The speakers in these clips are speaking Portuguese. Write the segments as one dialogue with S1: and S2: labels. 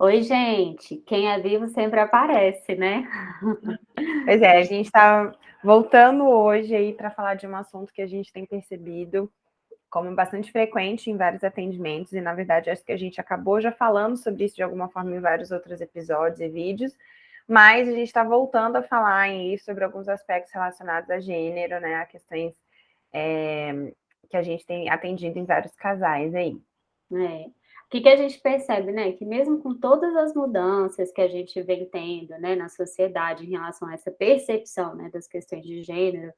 S1: Oi, gente. Quem é vivo sempre aparece, né?
S2: Pois é, a gente está voltando hoje aí para falar de um assunto que a gente tem percebido como bastante frequente em vários atendimentos, e na verdade acho que a gente acabou já falando sobre isso de alguma forma em vários outros episódios e vídeos, mas a gente está voltando a falar sobre alguns aspectos relacionados a gênero, né? A questões que a gente tem atendido em vários casais aí.
S1: É. O que a gente percebe, né? Que mesmo com todas as mudanças que a gente vem tendo, né, na sociedade em relação a essa percepção, né, das questões de gênero,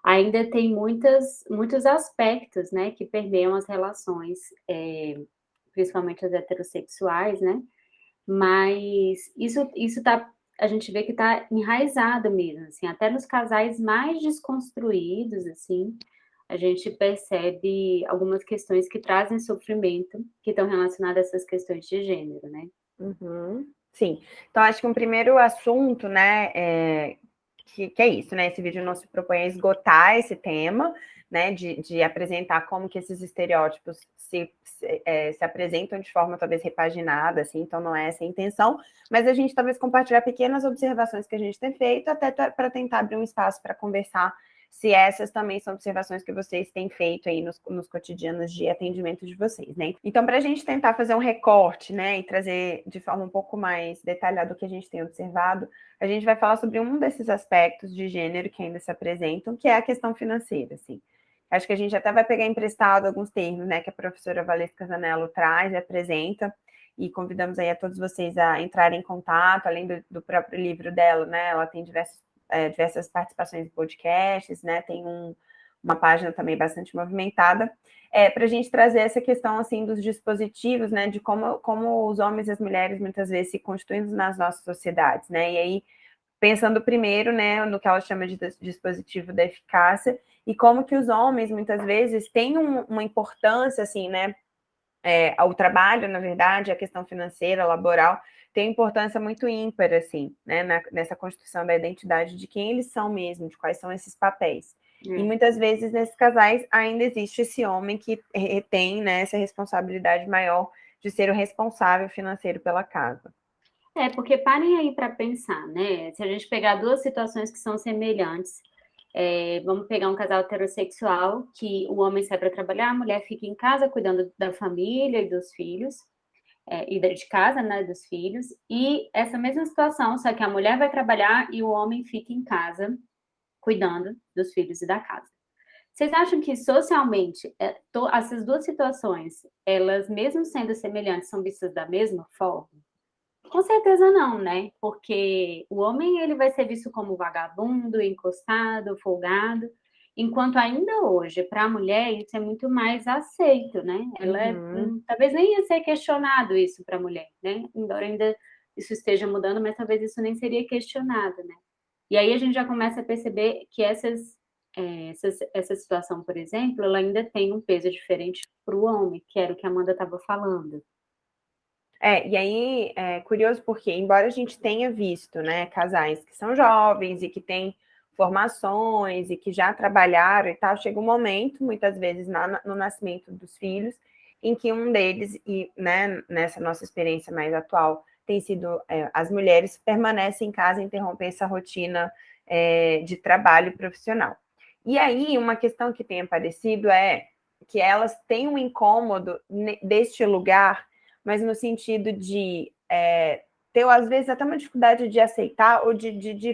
S1: ainda tem muitos aspectos, né, que permeiam as relações, principalmente as heterossexuais, né? Mas isso tá, a gente vê que está enraizado mesmo, assim, até nos casais mais desconstruídos, assim, a gente percebe algumas questões que trazem sofrimento, que estão relacionadas a essas questões de gênero, né?
S2: Uhum, sim. Então, acho que um primeiro assunto, né, que é isso, né? Esse vídeo não se propõe a esgotar esse tema, né, de apresentar como que esses estereótipos se apresentam de forma talvez repaginada, assim, então não é essa a intenção, mas a gente talvez compartilhar pequenas observações que a gente tem feito, até para tentar abrir um espaço para conversar se essas também são observações que vocês têm feito aí nos cotidianos de atendimento de vocês, né? Então, para a gente tentar fazer um recorte, né, e trazer de forma um pouco mais detalhada o que a gente tem observado, a gente vai falar sobre um desses aspectos de gênero que ainda se apresentam, que é a questão financeira, assim. Acho que a gente até vai pegar emprestado alguns termos, né, que a professora Valesca Zanello traz e apresenta, e convidamos aí a todos vocês a entrarem em contato, além do próprio livro dela, né, ela tem diversas participações em podcasts, né? Tem uma página também bastante movimentada, para a gente trazer essa questão assim dos dispositivos, né? De como os homens e as mulheres muitas vezes se constituem nas nossas sociedades, né? E aí, pensando primeiro, né, no que ela chama de dispositivo da eficácia, e como que os homens muitas vezes têm uma importância, assim, né, ao trabalho, na verdade, a questão financeira, laboral, tem importância muito ímpar, assim, né, nessa construção da identidade de quem eles são mesmo, de quais são esses papéis. E
S1: É.
S2: muitas vezes nesses casais ainda existe esse homem que tem, né, essa responsabilidade maior de ser o responsável financeiro pela casa.
S1: Porque parem aí para pensar, né? Se a gente pegar duas situações que são semelhantes, vamos pegar um casal heterossexual que o homem sai para trabalhar, a mulher fica em casa cuidando da família e dos filhos, e de casa, né, dos filhos, e essa mesma situação, só que a mulher vai trabalhar e o homem fica em casa cuidando dos filhos e da casa. Vocês acham que socialmente essas duas situações, elas mesmo sendo semelhantes, são vistas da mesma forma? Com certeza não, né? Porque o homem ele vai ser visto como vagabundo, encostado, folgado, enquanto ainda hoje para a mulher isso é muito mais aceito, né?
S2: Uhum.
S1: Talvez nem ia ser questionado isso para a mulher, né? Embora ainda isso esteja mudando, mas talvez isso nem seria questionado, né? E aí a gente já começa a perceber que essa situação, por exemplo, ela ainda tem um peso diferente para o homem, que era o que a Amanda estava falando.
S2: E aí é curioso porque, embora a gente tenha visto, né, casais que são jovens e que têm formações e que já trabalharam e tal, chega um momento, muitas vezes no nascimento dos filhos, em que um deles, e né, nessa nossa experiência mais atual, tem sido as mulheres permanecem em casa e interrompem essa rotina de trabalho profissional. E aí, uma questão que tem aparecido é que elas têm um incômodo deste lugar, mas no sentido de ter, às vezes, até uma dificuldade de aceitar ou de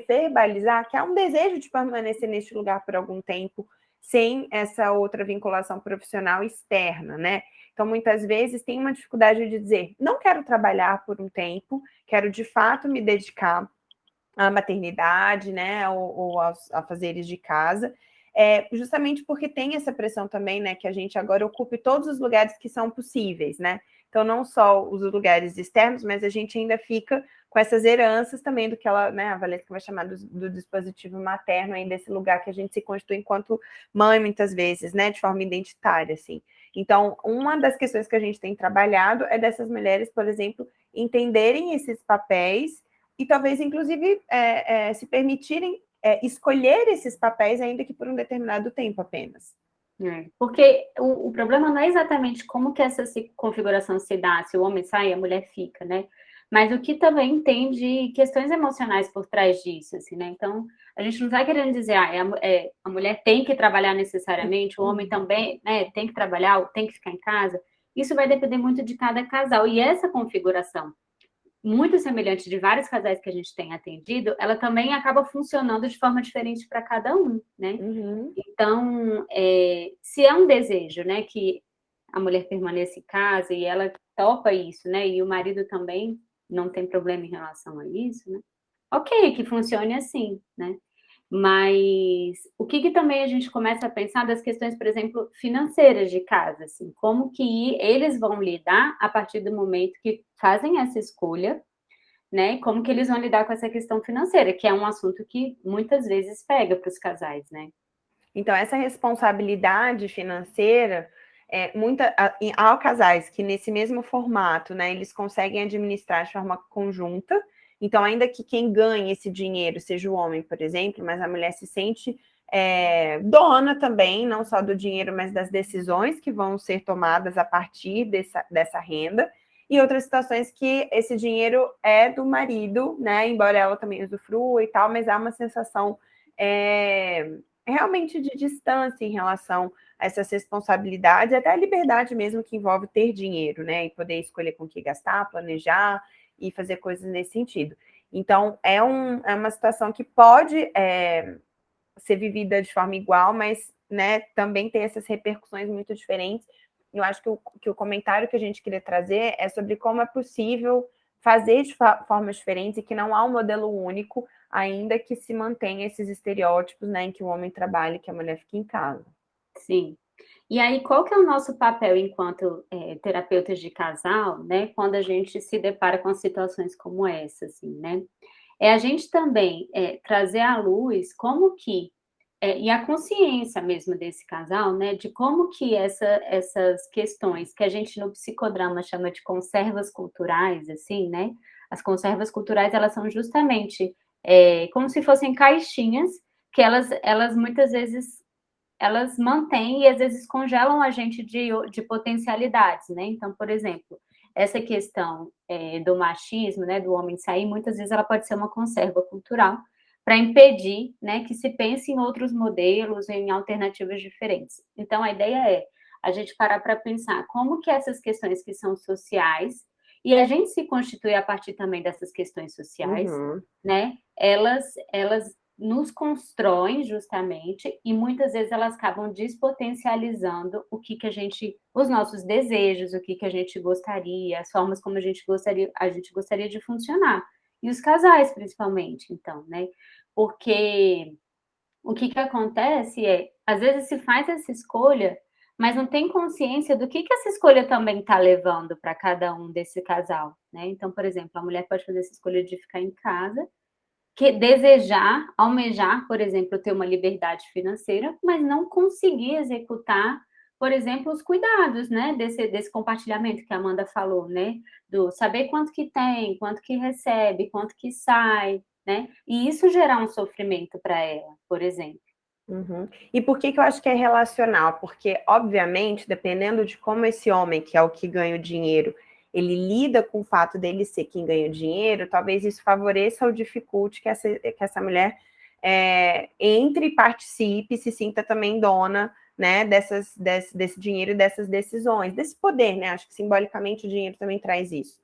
S2: verbalizar que há um desejo de permanecer neste lugar por algum tempo, sem essa outra vinculação profissional externa, né? Então, muitas vezes, tem uma dificuldade de dizer, não quero trabalhar por um tempo, quero, de fato, me dedicar à maternidade, né, ou aos afazeres de casa, justamente porque tem essa pressão também, né, que a gente agora ocupe todos os lugares que são possíveis, né? Então, não só os lugares externos, mas a gente ainda fica com essas heranças também do que ela, né, a Valesca vai chamar do dispositivo materno, aí desse lugar que a gente se constitui enquanto mãe, muitas vezes, né, de forma identitária, assim. Então, uma das questões que a gente tem trabalhado é dessas mulheres, por exemplo, entenderem esses papéis e talvez, inclusive, se permitirem escolher esses papéis, ainda que por um determinado tempo apenas.
S1: Porque o problema não é exatamente como que essa configuração se dá, se o homem sai, a mulher fica, né? mas o que também tem de questões emocionais por trás disso, assim, né? Então, a gente não está querendo dizer, a mulher tem que trabalhar necessariamente, o homem também, né, tem que trabalhar, ou tem que ficar em casa. Isso vai depender muito de cada casal. E essa configuração, muito semelhante de vários casais que a gente tem atendido, ela também acaba funcionando de forma diferente para cada um, né?
S2: Uhum.
S1: Então, se é um desejo, né, que a mulher permaneça em casa e ela topa isso, né, e o marido também não tem problema em relação a isso, né? Ok, que funcione assim, né? Mas o que que também a gente começa a pensar das questões, por exemplo, financeiras de casa, assim, como que eles vão lidar a partir do momento que fazem essa escolha, né? Como que eles vão lidar com essa questão financeira, que é um assunto que muitas vezes pega para os casais, né?
S2: Então, essa responsabilidade financeira, há casais que nesse mesmo formato, né, eles conseguem administrar de forma conjunta. Então, ainda que quem ganhe esse dinheiro seja o homem, por exemplo, mas a mulher se sente dona também, não só do dinheiro, mas das decisões que vão ser tomadas a partir dessa renda. E outras situações que esse dinheiro é do marido, né? Embora ela também usufrua e tal, mas há uma sensação realmente de distância em relação a essas responsabilidades, até a liberdade mesmo que envolve ter dinheiro, né? E poder escolher com que gastar, planejar e fazer coisas nesse sentido. Então, é uma situação que pode ser vivida de forma igual, mas, né, também tem essas repercussões muito diferentes. Eu acho que o comentário que a gente queria trazer é sobre como é possível fazer de formas diferentes e que não há um modelo único, ainda que se mantenha esses estereótipos, né, em que o homem trabalha e que a mulher fica em casa.
S1: Sim. E aí, qual que é o nosso papel enquanto terapeutas de casal, né, quando a gente se depara com situações como essa, assim, né? É a gente também trazer à luz como que, e a consciência mesmo desse casal, né, de como que essas questões que a gente no psicodrama chama de conservas culturais, assim, né? As conservas culturais, elas são justamente como se fossem caixinhas que elas muitas vezes elas mantêm e às vezes congelam a gente de potencialidades, né? Então, por exemplo, essa questão do machismo, né, do homem sair, muitas vezes ela pode ser uma conserva cultural para impedir, né, que se pense em outros modelos, em alternativas diferentes. Então, a ideia é a gente parar para pensar como que essas questões que são sociais, e a gente se constitui a partir também dessas questões sociais,
S2: Uhum.
S1: né, elas nos constroem justamente e muitas vezes elas acabam despotencializando o que a gente, os nossos desejos, o que a gente gostaria, as formas como a gente gostaria de funcionar. E os casais, principalmente, então, né? Porque o que acontece às vezes se faz essa escolha, mas não tem consciência do que essa escolha também está levando para cada um desse casal, né? Então, por exemplo, a mulher pode fazer essa escolha de ficar em casa, que desejar, almejar, por exemplo, ter uma liberdade financeira, mas não conseguir executar, por exemplo, os cuidados, né, desse compartilhamento que a Amanda falou, né, do saber quanto que tem, quanto que recebe, quanto que sai, né, e isso gerar um sofrimento para ela, por exemplo.
S2: Uhum. E por que eu acho que é relacional? Porque, obviamente, dependendo de como esse homem, que é o que ganha o dinheiro, ele lida com o fato dele ser quem ganha o dinheiro, talvez isso favoreça ou dificulte que essa mulher entre e participe, se sinta também dona, né, desse dinheiro e dessas decisões, desse poder, né? Acho que simbolicamente o dinheiro também traz isso.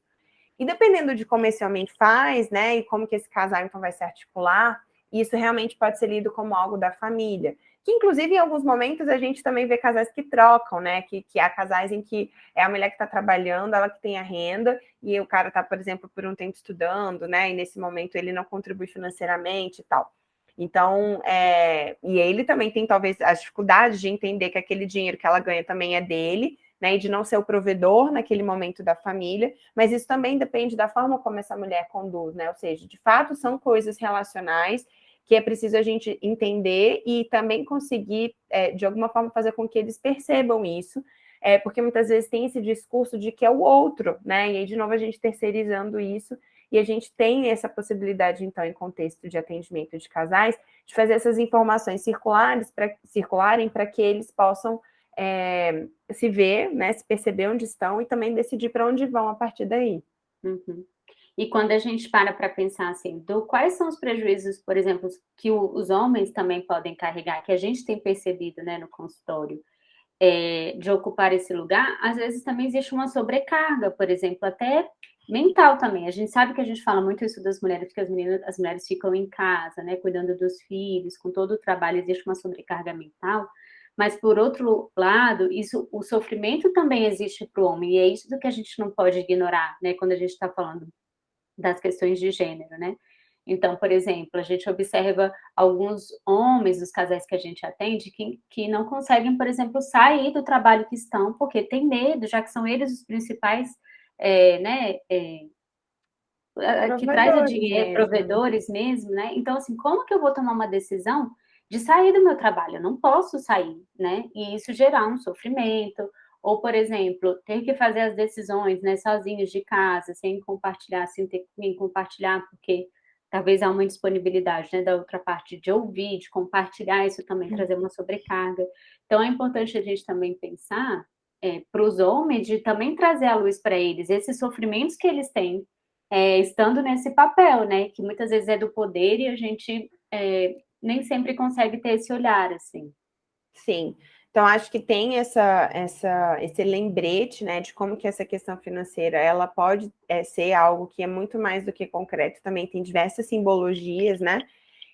S2: E dependendo de como esse homem faz, né, e como que esse casal então vai se articular, isso realmente pode ser lido como algo da família. Que, inclusive, em alguns momentos a gente também vê casais que trocam, né? Que há casais em que é a mulher que está trabalhando, ela que tem a renda, e o cara está, por exemplo, por um tempo estudando, né? E nesse momento ele não contribui financeiramente e tal. Então, e ele também tem talvez as dificuldades de entender que aquele dinheiro que ela ganha também é dele, né, e de não ser o provedor naquele momento da família, mas isso também depende da forma como essa mulher conduz, né? Ou seja, de fato são coisas relacionais que é preciso a gente entender e também conseguir, de alguma forma, fazer com que eles percebam isso, porque muitas vezes tem esse discurso de que é o outro, né? E aí, de novo, a gente terceirizando isso, e a gente tem essa possibilidade, então, em contexto de atendimento de casais, de fazer essas informações circularem para que eles possam se ver, né, se perceber onde estão e também decidir para onde vão a partir daí.
S1: Uhum. E quando a gente para pensar assim, quais são os prejuízos, por exemplo, que os homens também podem carregar, que a gente tem percebido, né, no consultório, de ocupar esse lugar, às vezes também existe uma sobrecarga, por exemplo, até mental também. A gente sabe que a gente fala muito isso das mulheres, porque as mulheres ficam em casa, né, cuidando dos filhos, com todo o trabalho, existe uma sobrecarga mental. Mas, por outro lado, o sofrimento também existe para o homem, e é isso que a gente não pode ignorar, né, quando a gente está falando das questões de gênero, né. Então, por exemplo, a gente observa alguns homens dos casais que a gente atende que não conseguem, por exemplo, sair do trabalho que estão, porque tem medo, já que são eles os principais, né, que traz o
S2: Provadores
S1: dinheiro,
S2: mesmo, né?
S1: provedores mesmo, né. Então, assim, como que eu vou tomar uma decisão de sair do meu trabalho? Eu não posso sair, né, e isso gerar um sofrimento, ou, por exemplo, ter que fazer as decisões, né, sozinhos de casa, sem compartilhar, sem ter quem compartilhar, porque talvez há uma indisponibilidade, né, da outra parte de ouvir, de compartilhar, isso também trazer uma sobrecarga. Então é importante a gente também pensar, para os homens, de também trazer à luz para eles esses sofrimentos que eles têm, estando nesse papel, né, que muitas vezes é do poder e a gente, nem sempre consegue ter esse olhar, assim.
S2: Sim. Então, acho que tem esse lembrete, né, de como que essa questão financeira, ela pode ser algo que é muito mais do que concreto, também tem diversas simbologias, né,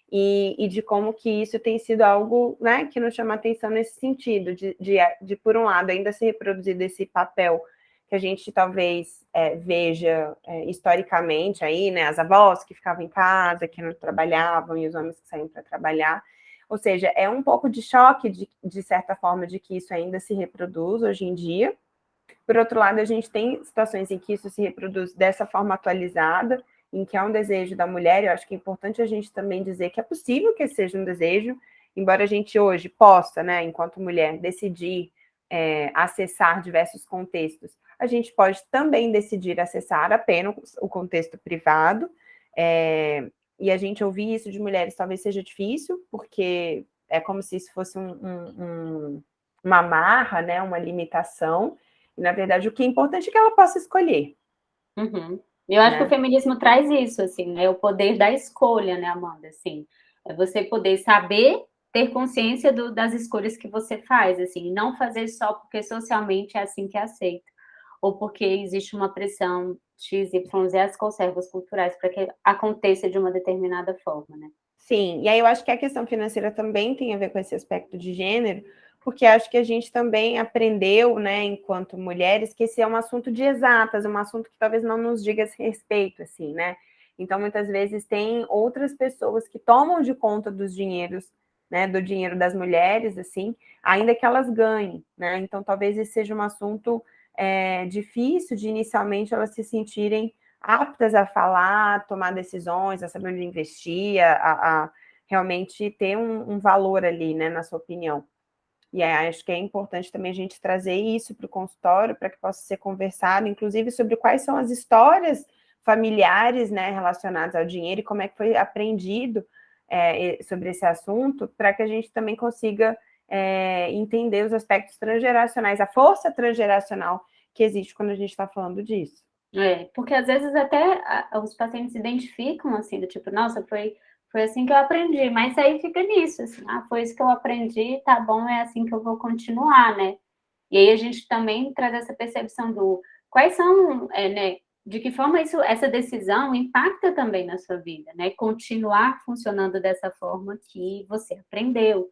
S2: e de como que isso tem sido algo, né, que nos chama atenção nesse sentido, de por um lado, ainda ser reproduzido esse papel que a gente talvez veja historicamente aí, né, as avós que ficavam em casa, que não trabalhavam, e os homens que saíam para trabalhar. Ou seja, é um pouco de choque, de certa forma, de que isso ainda se reproduz hoje em dia. Por outro lado, a gente tem situações em que isso se reproduz dessa forma atualizada, em que há um desejo da mulher. Eu acho que é importante a gente também dizer que é possível que esse seja um desejo, embora a gente hoje possa, né, enquanto mulher, decidir acessar diversos contextos, a gente pode também decidir acessar apenas o contexto privado, e a gente ouvir isso de mulheres talvez seja difícil, porque é como se isso fosse uma amarra, né, uma limitação, e, na verdade, o que é importante é que ela possa escolher,
S1: Uhum. Eu acho que o
S2: né?
S1: feminismo traz isso, assim, né, o poder da escolha, né, Amanda, assim, é você poder saber, ter consciência das escolhas que você faz, assim, e não fazer só porque socialmente é assim que é aceito, ou porque existe uma pressão X, Y, Z, as conservas culturais para que aconteça de uma determinada forma, né.
S2: Sim, e aí eu acho que a questão financeira também tem a ver com esse aspecto de gênero, porque acho que a gente também aprendeu, né, enquanto mulheres, que esse é um assunto de exatas, um assunto que talvez não nos diga respeito, assim, né? Então, muitas vezes tem outras pessoas que tomam de conta dos dinheiros, né, do dinheiro das mulheres, assim, ainda que elas ganhem, né? Então, talvez esse seja um assunto difícil de inicialmente elas se sentirem aptas a falar, a tomar decisões, a saber onde investir, a realmente ter um valor ali, né, na sua opinião. E aí, acho que é importante também a gente trazer isso para o consultório, para que possa ser conversado, inclusive sobre quais são as histórias familiares, né, relacionadas ao dinheiro e como é que foi aprendido sobre esse assunto, para que a gente também consiga entender os aspectos transgeracionais, a força transgeracional que existe quando a gente está falando disso.
S1: Porque às vezes até os pacientes se identificam assim, do tipo, nossa, foi assim que eu aprendi, mas aí fica nisso, assim, foi isso que eu aprendi, tá bom, é assim que eu vou continuar, né? E aí a gente também traz essa percepção do quais são, né, de que forma essa decisão impacta também na sua vida, né? Continuar funcionando dessa forma que você aprendeu.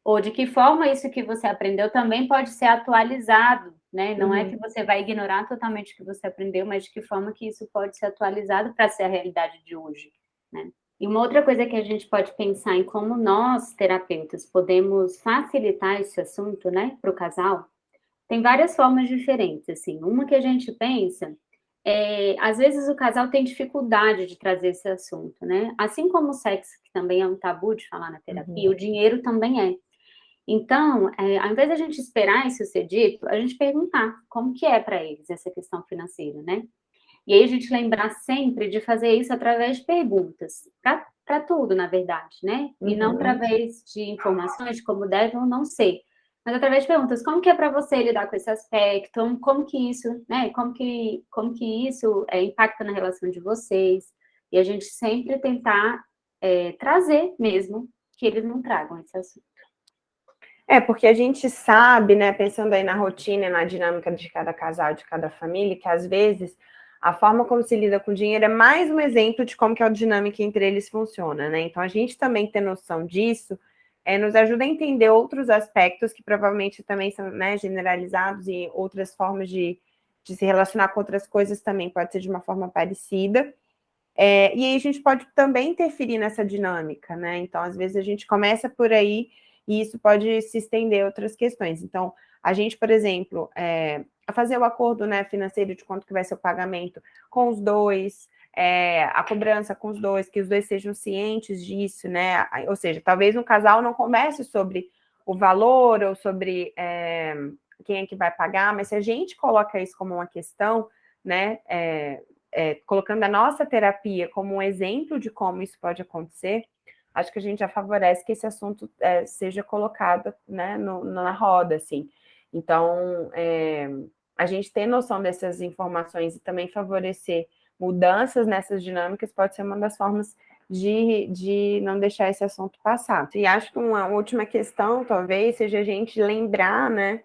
S1: Ou de que forma isso que você aprendeu também pode ser atualizado, né? Não é que
S2: Uhum.
S1: você vai ignorar totalmente o que você aprendeu, mas de que forma que isso pode ser atualizado para ser a realidade de hoje, né? E uma outra coisa que a gente pode pensar em como nós, terapeutas, podemos facilitar esse assunto, né, para o casal, tem várias formas diferentes, assim. Uma que a gente pensa às vezes o casal tem dificuldade de trazer esse assunto, né? Assim como o sexo, que também é um tabu de falar na terapia,
S2: Uhum.
S1: o dinheiro também é. Então, ao invés da gente esperar isso ser dito, a gente perguntar como que é para eles essa questão financeira, né? E aí a gente lembrar sempre de fazer isso através de perguntas, para tudo, na verdade, né? E não
S2: Uhum.
S1: através de informações de como deve ou não ser. mas através de perguntas, como que é para você lidar com esse aspecto? Como que isso, né? Como que isso impacta na relação de vocês? E a gente sempre tentar trazer mesmo que eles não tragam esse assunto.
S2: Porque a gente sabe, né, pensando aí na rotina e na dinâmica de cada casal, de cada família, que às vezes a forma como se lida com o dinheiro é mais um exemplo de como que a dinâmica entre eles funciona, né? Então a gente também ter noção disso nos ajuda a entender outros aspectos que provavelmente também são, né, generalizados e outras formas de se relacionar com outras coisas também pode ser de uma forma parecida. E aí a gente pode também interferir nessa dinâmica, né? Então, às vezes, a gente começa por aí e isso pode se estender a outras questões. Então, a gente, por exemplo, a fazer o acordo, né, financeiro de quanto que vai ser o pagamento com os dois, a cobrança com os dois, que os dois sejam cientes disso, né? Ou seja, talvez um casal não comece sobre o valor ou sobre quem é que vai pagar, mas se a gente coloca isso como uma questão, né, colocando a nossa terapia como um exemplo de como isso pode acontecer, acho que a gente já favorece que esse assunto seja colocado, né, na roda, assim. Então, a gente ter noção dessas informações e também favorecer mudanças nessas dinâmicas pode ser uma das formas de não deixar esse assunto passar. E acho que uma última questão, talvez, seja a gente lembrar, né,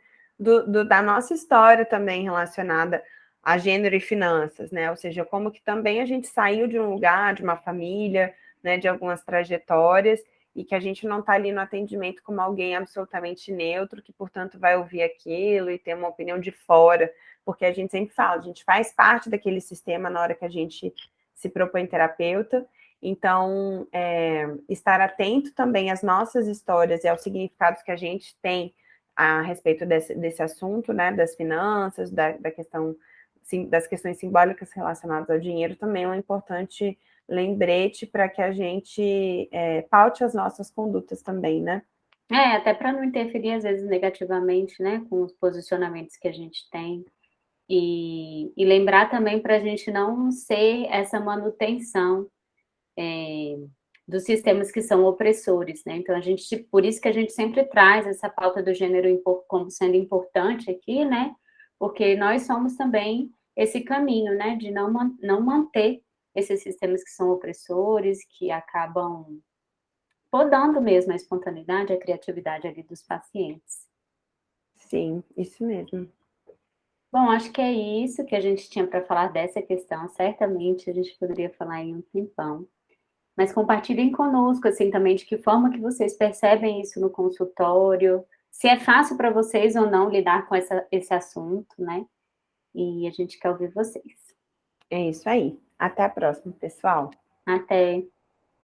S2: da nossa história também relacionada a gênero e finanças, né? Ou seja, como que também a gente saiu de um lugar, de uma família, né, de algumas trajetórias, e que a gente não está ali no atendimento como alguém absolutamente neutro, que, portanto, vai ouvir aquilo e ter uma opinião de fora, porque a gente sempre fala, a gente faz parte daquele sistema na hora que a gente se propõe terapeuta, então, estar atento também às nossas histórias e aos significados que a gente tem a respeito desse assunto, né, das finanças, da questão das questões simbólicas relacionadas ao dinheiro, também é um importante lembrete para que a gente paute as nossas condutas também, né?
S1: Até para não interferir, às vezes, negativamente, né, com os posicionamentos que a gente tem. E lembrar também para a gente não ser essa manutenção dos sistemas que são opressores, né? Então, por isso que a gente sempre traz essa pauta do gênero como sendo importante aqui, né? Porque nós somos também esse caminho, né? De não manter esses sistemas que são opressores, que acabam podando mesmo a espontaneidade, a criatividade ali dos pacientes.
S2: Sim, isso mesmo.
S1: Bom, acho que é isso que a gente tinha para falar dessa questão. Certamente a gente poderia falar em um tempão. Mas compartilhem conosco, assim, também, de que forma que vocês percebem isso no consultório, se é fácil para vocês ou não lidar com esse assunto, né? E a gente quer ouvir vocês.
S2: É isso aí. Até a próxima, pessoal.
S1: Até!